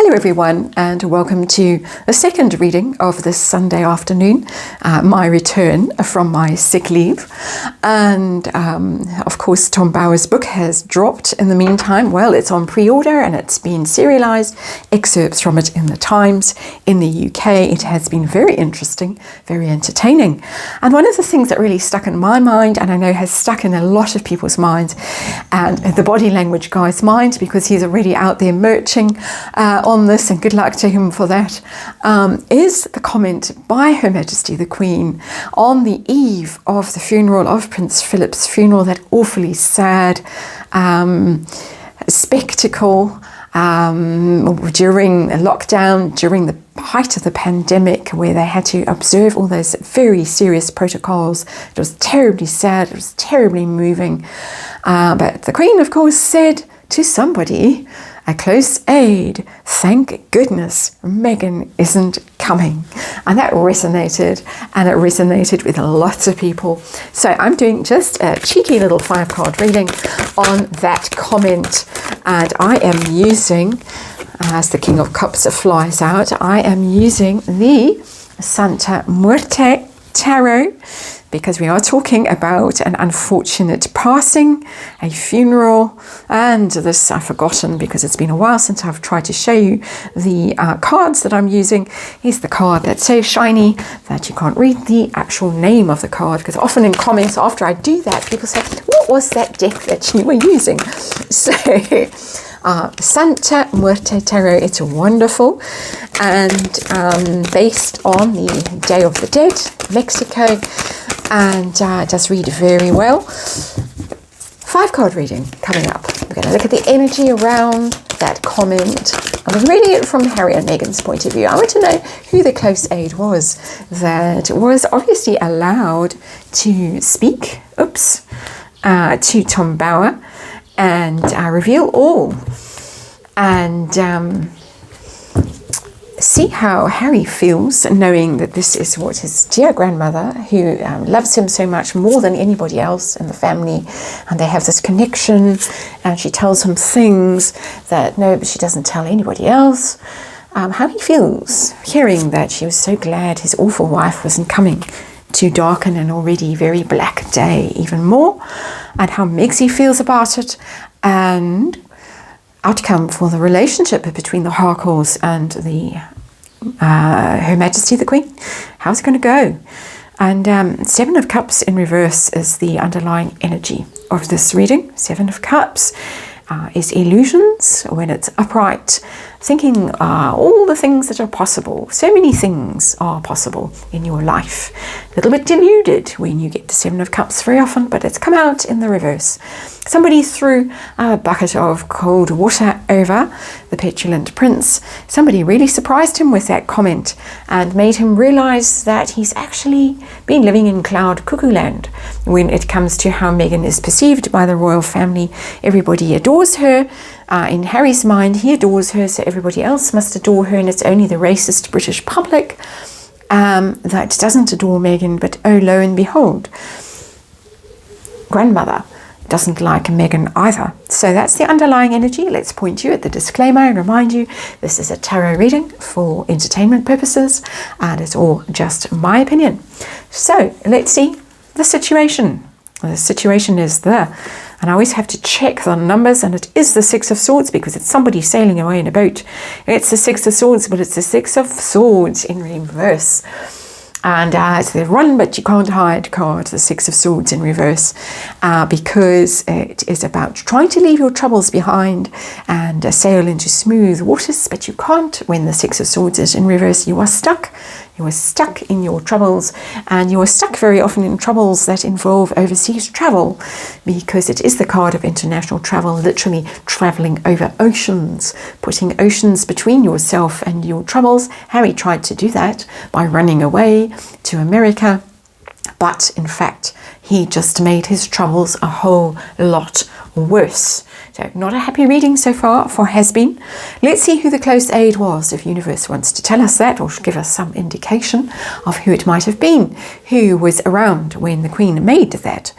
Hello everyone, and welcome to the second reading of this Sunday afternoon, my return from my sick leave. And of course Tom Bower's book has dropped in the meantime. Well, it's on pre-order and it's been serialised, excerpts from it in the Times in the UK. It has been very interesting, very entertaining. And one of the things that really stuck in my mind, and I know has stuck in a lot of people's minds, and the body language guy's mind, because he's already out there merching on this, and good luck to him for that, is the comment by Her Majesty the Queen on the eve of the funeral of Prince Philip's funeral, that awfully sad spectacle during lockdown, during the height of the pandemic, where they had to observe all those very serious protocols. It was terribly sad, it was terribly moving. But the Queen, of course, said to somebody, a close aide, "Thank goodness Meghan isn't coming." And that resonated, and it resonated with lots of people. So I'm doing just a cheeky little 5-card reading on that comment, and I am using, as the King of Cups flies out, I am using the Santa Muerte Tarot, because we are talking about an unfortunate passing, a funeral, and this I've forgotten because it's been a while since I've tried to show you the cards that I'm using. Here's the card that's so shiny that you can't read the actual name of the card, because often in comments after I do that, people say, "What was that deck that you were using?" So Santa Muerte Tarot, it's wonderful, and based on the Day of the Dead, Mexico, and does read very well. 5-card reading coming up. We're going to look at the energy around that comment. I'm reading it from Harry and Meghan's point of view. I want to know who the close aide was that was obviously allowed to speak, to Tom Bower, and reveal all, and see how Harry feels knowing that this is what his dear grandmother, who loves him so much more than anybody else in the family, and they have this connection, and she tells him things that but she doesn't tell anybody else. How he feels hearing that she was so glad his awful wife wasn't coming to darken an already very black day even more, and how Megxie feels about it, and outcome for the relationship between the Harcourts and the Her Majesty the Queen. How's it going to go? And 7 of Cups in reverse is the underlying energy of this reading. 7 of Cups is illusions when it's upright, thinking all the things that are possible. So many things are possible in your life. A little bit deluded when you get the 7 of Cups very often, but it's come out in the reverse. Somebody threw a bucket of cold water over the petulant prince. Somebody really surprised him with that comment and made him realize that he's actually been living in cloud cuckoo land when it comes to how Meghan is perceived by the royal family. Everybody adores her. In Harry's mind, he adores her, so everybody else must adore her, and it's only the racist British public that doesn't adore Meghan. But oh, lo and behold, grandmother doesn't like Meghan either. So that's the underlying energy. Let's point you at the disclaimer and remind you this is a tarot reading for entertainment purposes, and it's all just my opinion. So let's see the situation. The situation is and I always have to check the numbers, and it is the 6 of Swords because it's somebody sailing away in a boat. It's the 6 of Swords, but it's the 6 of Swords in reverse. And it's the run but you can't hide card, the 6 of Swords in reverse, because it is about trying to leave your troubles behind and sail into smooth waters, but you can't when the 6 of Swords is in reverse. You are stuck. You are stuck in your troubles, and you are stuck very often in troubles that involve overseas travel, because it is the card of international travel, literally traveling over oceans, putting oceans between yourself and your troubles. Harry tried to do that by running away to America, but in fact he just made his troubles a whole lot worse. So not a happy reading so far for Has Been. Let's see who the close aide was, if Universe wants to tell us that, or give us some indication of who it might have been, who was around when the Queen made that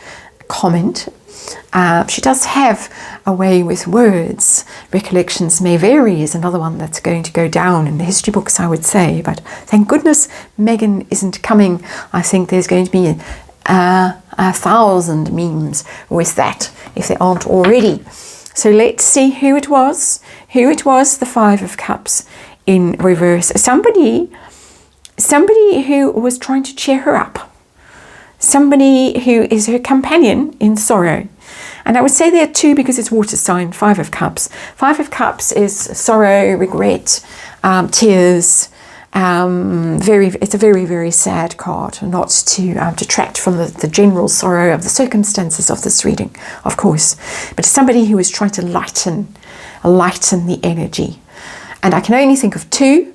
comment. She does have a way with words. Recollections may vary is another one that's going to go down in the history books, I would say. But thank goodness Meghan isn't coming. I think there's going to be 1,000 memes with that, if there aren't already. So let's see who it was. Who it was, the Five of Cups in reverse. Somebody who was trying to cheer her up. Somebody who is her companion in sorrow. And I would say there are two because it's water sign, Five of Cups. Five of Cups is sorrow, regret, tears. It's a very, very sad card, not to detract from the general sorrow of the circumstances of this reading, of course. But somebody who is trying to lighten the energy. And I can only think of two.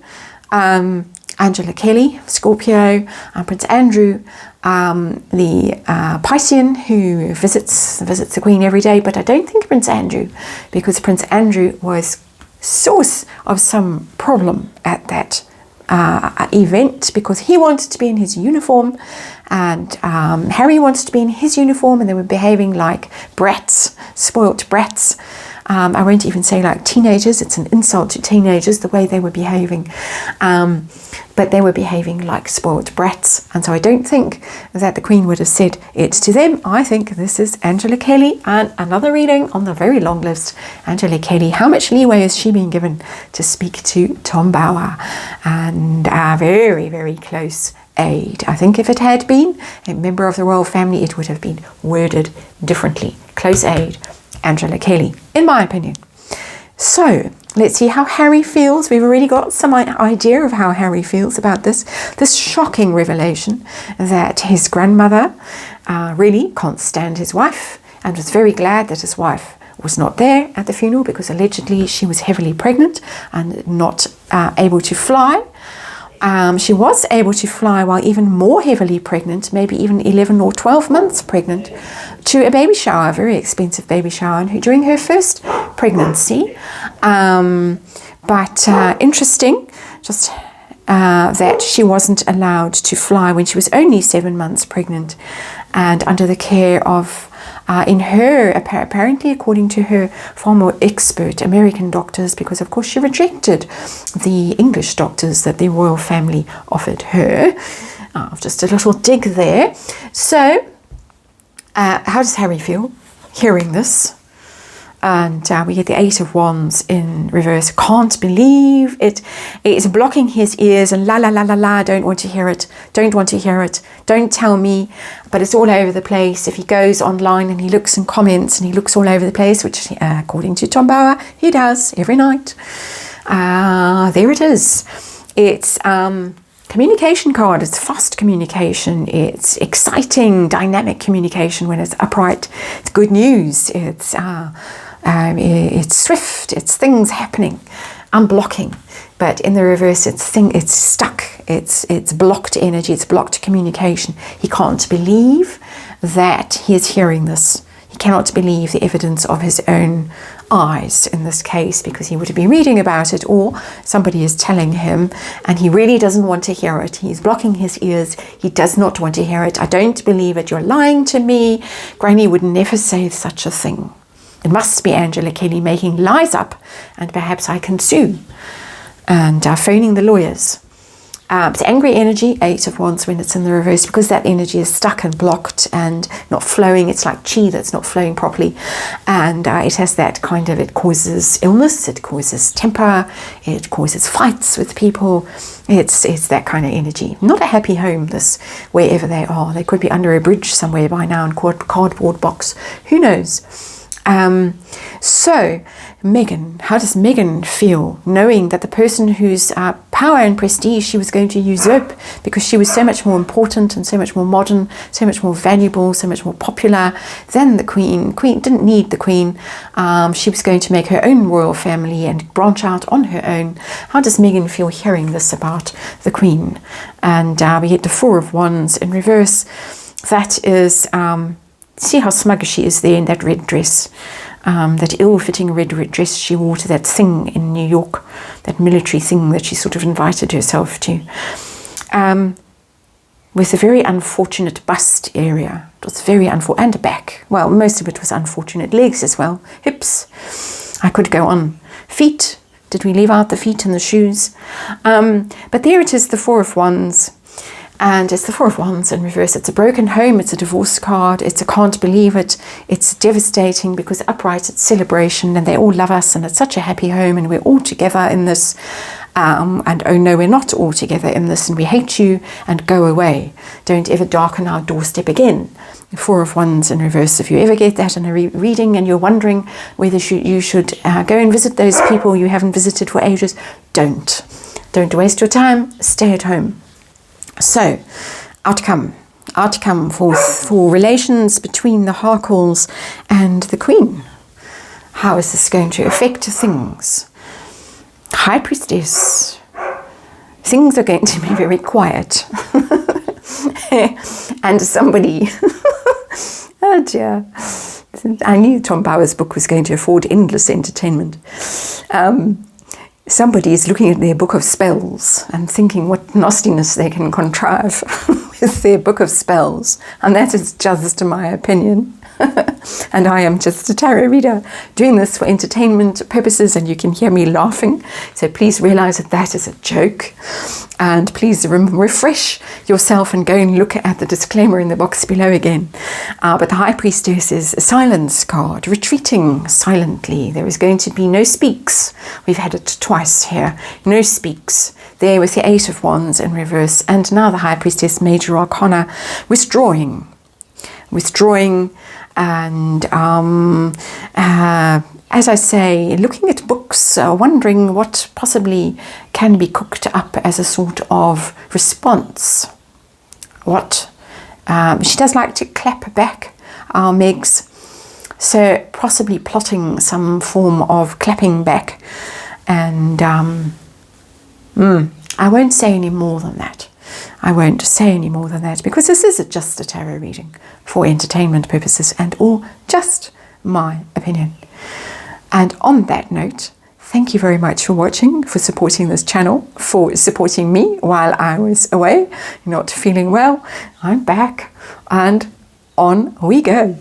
Angela Kelly, Scorpio, Prince Andrew, the Piscean who visits the Queen every day, but I don't think Prince Andrew, because Prince Andrew was source of some problem at that event, because he wanted to be in his uniform and Harry wanted to be in his uniform, and they were behaving like brats, spoilt brats. I won't even say like teenagers, it's an insult to teenagers the way they were behaving, but they were behaving like spoilt brats. And so I don't think that the Queen would have said it to them. I think this is Angela Kelly. And another reading on the very long list, Angela Kelly. How much leeway has she been given to speak to Tom Bower? And a very, very close aide. I think if it had been a member of the royal family, it would have been worded differently. Close aide, Angela Kelly, in my opinion. So let's see how Harry feels. We've already got some idea of how Harry feels about this shocking revelation that his grandmother really can't stand his wife, and was very glad that his wife was not there at the funeral, because allegedly she was heavily pregnant and not able to fly. She was able to fly while even more heavily pregnant, maybe even 11 or 12 months pregnant, to a baby shower, a very expensive baby shower, during her first pregnancy. But interesting, just that she wasn't allowed to fly when she was only 7 months pregnant, and under the care of, apparently according to her, far more expert American doctors, because of course she rejected the English doctors that the royal family offered her. Just a little dig there. So, how does Harry feel hearing this? And we get the Eight of Wands in reverse. Can't believe it. It's blocking his ears, and la la la la la, don't want to hear it, don't want to hear it, don't tell me. But it's all over the place. If he goes online and he looks and comments and he looks all over the place, which according to Tom Bower, he does every night. There it is. It's communication card. It's fast communication. It's exciting, dynamic communication when it's upright. It's good news. It's swift. It's things happening. Unblocking. But in the reverse, it's stuck. It's blocked energy. It's blocked communication. He can't believe that he is hearing this. He cannot believe the evidence of his own eyes in this case, because he would have been reading about it, or somebody is telling him, and he really doesn't want to hear it. He's blocking his ears. He does not want to hear it. I don't believe it. You're lying to me. Granny would never say such a thing. It must be Angela Kelly making lies up, and perhaps I can sue. And phoning the lawyers. It's angry energy, Eight of Wands, when it's in the reverse, because that energy is stuck and blocked and not flowing. It's like chi that's not flowing properly, and it has that kind of, it causes illness, it causes temper, it causes fights with people. It's that kind of energy. Not a happy home, this, wherever they are. They could be under a bridge somewhere by now in cardboard box. Who knows? So Meghan, how does Meghan feel knowing that the person whose power and prestige she was going to usurp, because she was so much more important and so much more modern, so much more valuable, so much more popular than the Queen. Queen didn't need the Queen. She was going to make her own royal family and branch out on her own. How does Meghan feel hearing this about the Queen? And we get the Four of Wands in reverse. That is... see how smug she is there in that red dress, that ill-fitting red dress she wore to that thing in New York, that military thing that she sort of invited herself to. with a very unfortunate bust area. It was very unfortunate, and a back. Well, most of it was unfortunate. Legs as well, hips. I could go on. Feet. Did we leave out the feet and the shoes? But there it is, the Four of Wands. And it's the Four of Wands in reverse. It's a broken home. It's a divorce card. It's a can't believe it. It's devastating because upright, it's celebration and they all love us and it's such a happy home and we're all together in this. And oh no, we're not all together in this and we hate you and go away. Don't ever darken our doorstep again. The Four of Wands in reverse. If you ever get that in a reading and you're wondering whether you should go and visit those people you haven't visited for ages, don't. Don't waste your time. Stay at home. So, outcome for relations between the Harkles and the Queen. How is this going to affect things? High Priestess. Things are going to be very quiet. And somebody, oh dear, I knew Tom Bauer's book was going to afford endless entertainment. Somebody is looking at their book of spells and thinking what nastiness they can contrive with their book of spells. And that is just my opinion. And I am just a tarot reader doing this for entertainment purposes, and you can hear me laughing. So please realize that that is a joke. And please refresh yourself and go and look at the disclaimer in the box below again. But the High Priestess is a silence card, retreating silently. There is going to be no speaks. We've had it twice here. No speaks. There with the Eight of Wands in reverse. And now the High Priestess, Major Arcana, withdrawing. And as I say, looking at books, wondering what possibly can be cooked up as a sort of response. What? She does like to clap back, our Megs. So possibly plotting some form of clapping back. And I won't say any more than that. I won't say any more than that because this is just a tarot reading for entertainment purposes and all just my opinion. And on that note, thank you very much for watching, for supporting this channel, for supporting me while I was away, not feeling well. I'm back and on we go.